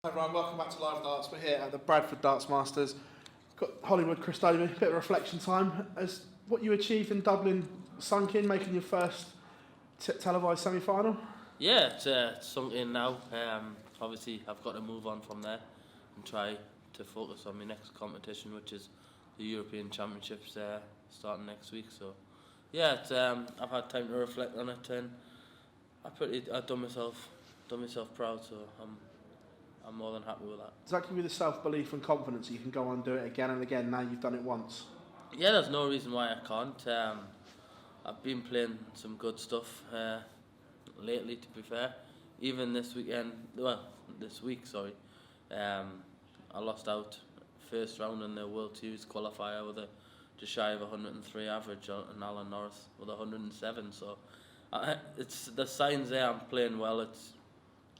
Hi everyone, welcome back to Live Darts. We're here at the Bradford Darts Masters. Got Hollywood, Chris Dobey, a bit of reflection time. As what you achieved in Dublin sunk in, making your first televised semi-final? Yeah, it's sunk in now. Obviously, I've got to move on from there and try to focus on my next competition, which is the European Championships starting next week. So, yeah, I've had time to reflect on it, and I've done myself proud. So I'm more than happy with that. Does that give you the self-belief and confidence that you can go on and do it again and again now you've done it once? Yeah, there's no reason why I can't. I've been playing some good stuff lately, to be fair. Even this week, sorry. I lost out first round in the World Series qualifier with a just shy of 103 average, and Alan Norris with 107. So it's the signs there. I'm playing well. It's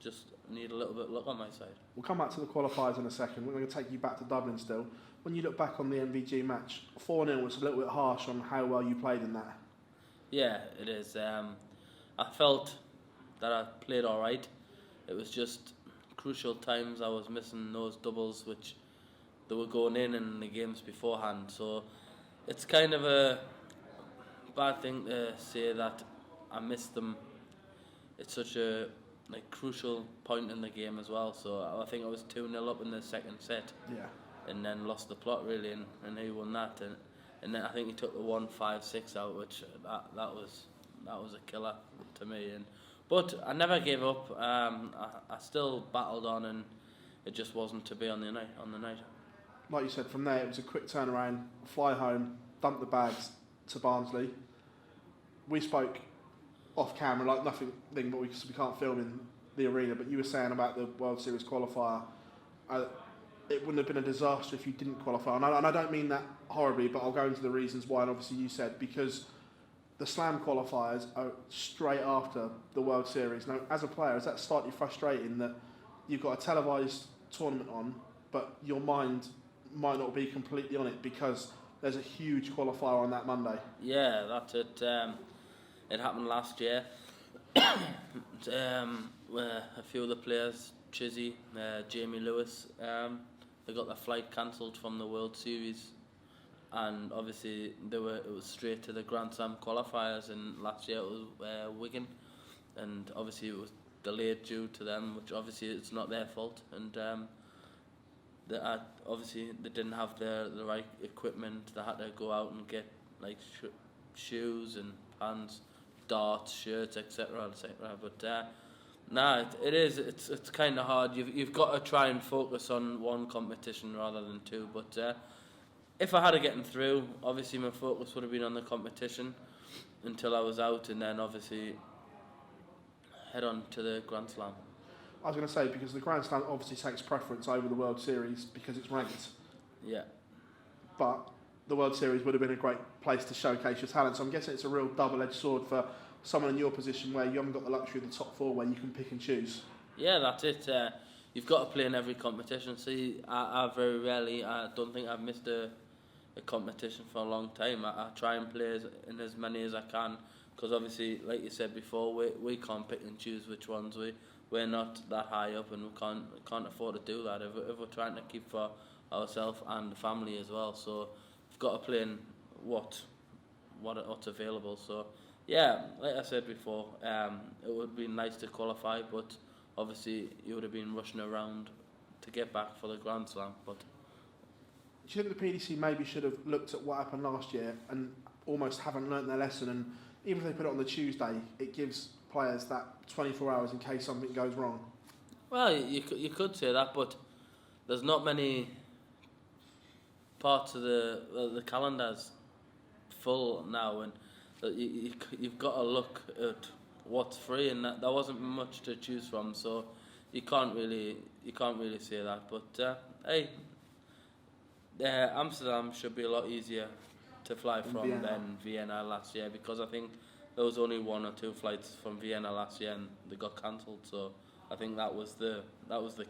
just need a little bit of luck on my side. We'll come back to the qualifiers in a second. We're going to take you back to Dublin still. When you look back on the MVG match, 4-0 was a little bit harsh on how well you played in that. Yeah, it is. I felt that I played all right. It was just crucial times I was missing those doubles which they were going in the games beforehand. So it's kind of a bad thing to say that I missed them. It's such a crucial point in the game as well. So I think I was 2-0 up in the second set. Yeah. And then lost the plot really, and he won that. And then I think he took the 1-5-6 out, which that was a killer to me. But I never gave up. I still battled on, and it just wasn't to be on the night. Like you said, from there it was a quick turnaround, fly home, dump the bags to Barnsley. We spoke off camera like nothing, but we can't film in the arena. But you were saying about the World Series qualifier. It wouldn't have been a disaster if you didn't qualify. And I don't mean that horribly, but I'll go into the reasons why. And obviously you said because the Slam qualifiers are straight after the World Series. Now, as a player, is that slightly frustrating that you've got a televised tournament on, but your mind might not be completely on it because there's a huge qualifier on that Monday? Yeah, that's it. It happened last year. Where a few of the players, Chizzy, Jamie Lewis, they got their flight cancelled from the World Series, and obviously it was straight to the Grand Slam qualifiers. And last year it was Wigan, and obviously it was delayed due to them, which obviously it's not their fault. And obviously they didn't have the right equipment. They had to go out and get shoes and pants, darts, shirts, etc. But it's kind of hard. You've got to try and focus on one competition rather than two. But if I had gotten through, obviously my focus would have been on the competition until I was out, and then obviously head on to the Grand Slam. I was going to say, because the Grand Slam obviously takes preference over the World Series because it's ranked. Yeah. But the World Series would have been a great place to showcase your talent. So I'm guessing it's a real double-edged sword for someone in your position where you haven't got the luxury of the top four where you can pick and choose. Yeah, that's it. You've got to play in every competition. See, I very rarely, I don't think I've missed a competition for a long time. I try and play in as many as I can, because obviously, like you said before, we can't pick and choose which ones we're not that high up, and we can't afford to do that if we're trying to keep for ourselves and the family as well. So we've got to play in what's available. So yeah, like I said before, it would be nice to qualify, but obviously you would have been rushing around to get back for the Grand Slam. But do you think the PDC maybe should have looked at what happened last year and almost haven't learnt their lesson? And even if they put it on the Tuesday, it gives players that 24 hours in case something goes wrong. Well, you could say that, but there's not many parts of the calendar's full now, and you've got to look at what's free, and there wasn't much to choose from, so you can't really say that. But hey, Amsterdam should be a lot easier to fly from than Vienna last year, because I think there was only 1 or 2 flights from Vienna last year and they got cancelled. So I think that was the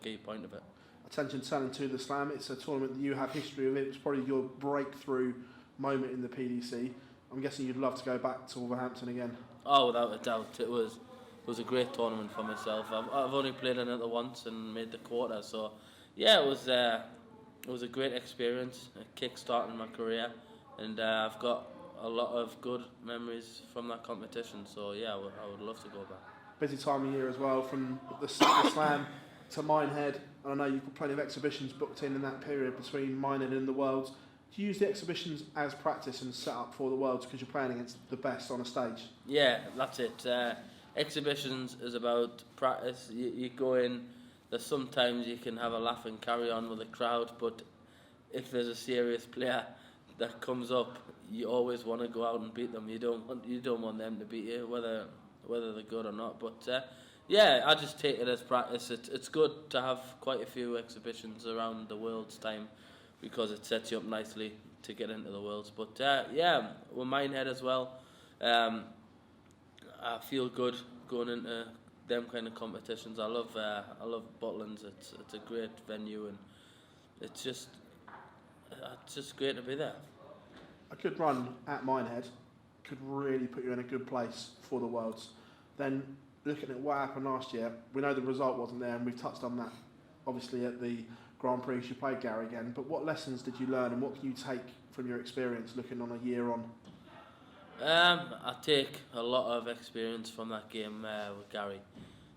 key point of it. Attention turning to the Slam. It's a tournament that you have history of. It was probably your breakthrough moment in the PDC. I'm guessing you'd love to go back to Wolverhampton again. Oh, without a doubt. It was was a great tournament for myself. I've only played in it once and made the quarter, so yeah, it was a great experience, a kick-start in my career, and I've got a lot of good memories from that competition, so yeah, I would love to go back. Busy time of year as well, from the Slam to Minehead, and I know you've got plenty of exhibitions booked in that period between Minehead and the Worlds. Do you use the exhibitions as practice and set up for the Worlds because you're playing against the best on a stage? Yeah, that's it. Exhibitions is about practice. You go in, there's sometimes you can have a laugh and carry on with the crowd, but if there's a serious player that comes up, you always want to go out and beat them. You don't want them to beat you, whether they're good or not. But yeah, I just take it as practice. It's good to have quite a few exhibitions around the World's time because it sets you up nicely to get into the Worlds. But yeah, with Minehead as well, I feel good going into them kind of competitions. I love Butlins. It's a great venue, and it's just great to be there. A good run at Minehead could really put you in a good place for the Worlds. Then looking at what happened last year, we know the result wasn't there, and we've touched on that obviously at the Grand Prix. You played Gary again, but what lessons did you learn, and what can you take from your experience looking on a year on? I take a lot of experience from that game with Gary.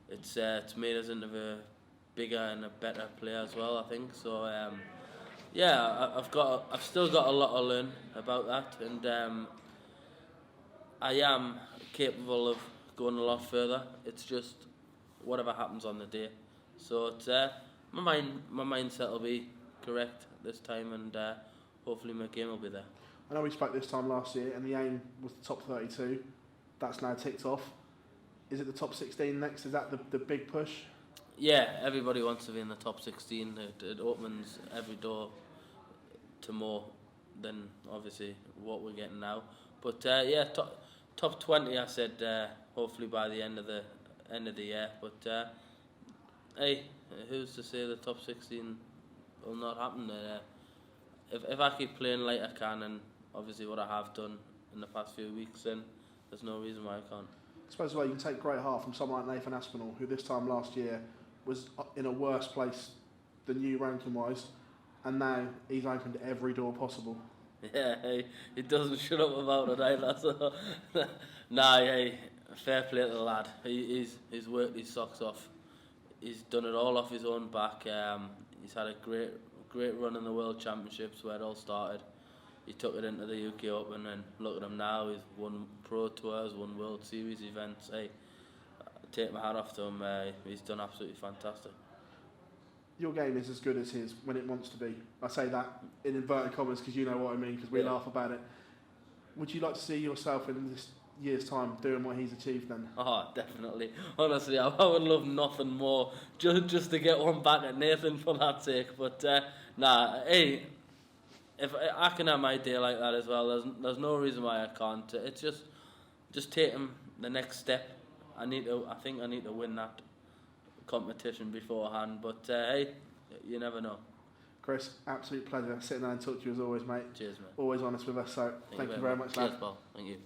It's made us into a bigger and a better player as well, I think. So yeah, I've still got a lot to learn about that, and I am capable of going a lot further. It's just whatever happens on the day. So it's my mindset will be correct this time, and hopefully my game will be there. I know we spoke this time last year, and the aim was the top 32. That's now ticked off. Is it the top 16 next? Is that the big push? Yeah, everybody wants to be in the top 16. It opens every door to more than obviously what we're getting now. But yeah, top 20. I said hopefully by the end of the year. But hey, who's to say the top 16 will not happen? If I keep playing like I can, and obviously what I have done in the past few weeks, then there's no reason why I can't. I suppose you can take great heart from someone like Torme Aspinall, who this time last year was in a worse place than you ranking-wise, and now he's opened every door possible. Yeah, hey, he doesn't shut up about it either. So, nah, hey, fair play to the lad. He's worked his socks off. He's done it all off his own back. He's had a great run in the World Championships where it all started. He took it into the UK Open, and look at him now. He's won Pro Tours, won World Series events. Hey, take my hat off to him. He's done absolutely fantastic. Your game is as good as his when it wants to be. I say that in inverted commas because you know what I mean, because we laugh about it. Would you like to see yourself in this year's time doing what he's achieved then? Oh, definitely. Honestly, I would love nothing more just to get one back at Nathan for that sake. But nah, hey, if I can have my day like that as well, there's no reason why I can't. It's just take him the next step. I think I need to win that competition beforehand. But hey, you never know. Chris, absolute pleasure sitting there and talking to you as always, mate. Cheers, mate. Always honest with us, so thank you very much, lad. Cheers, Paul. Thank you.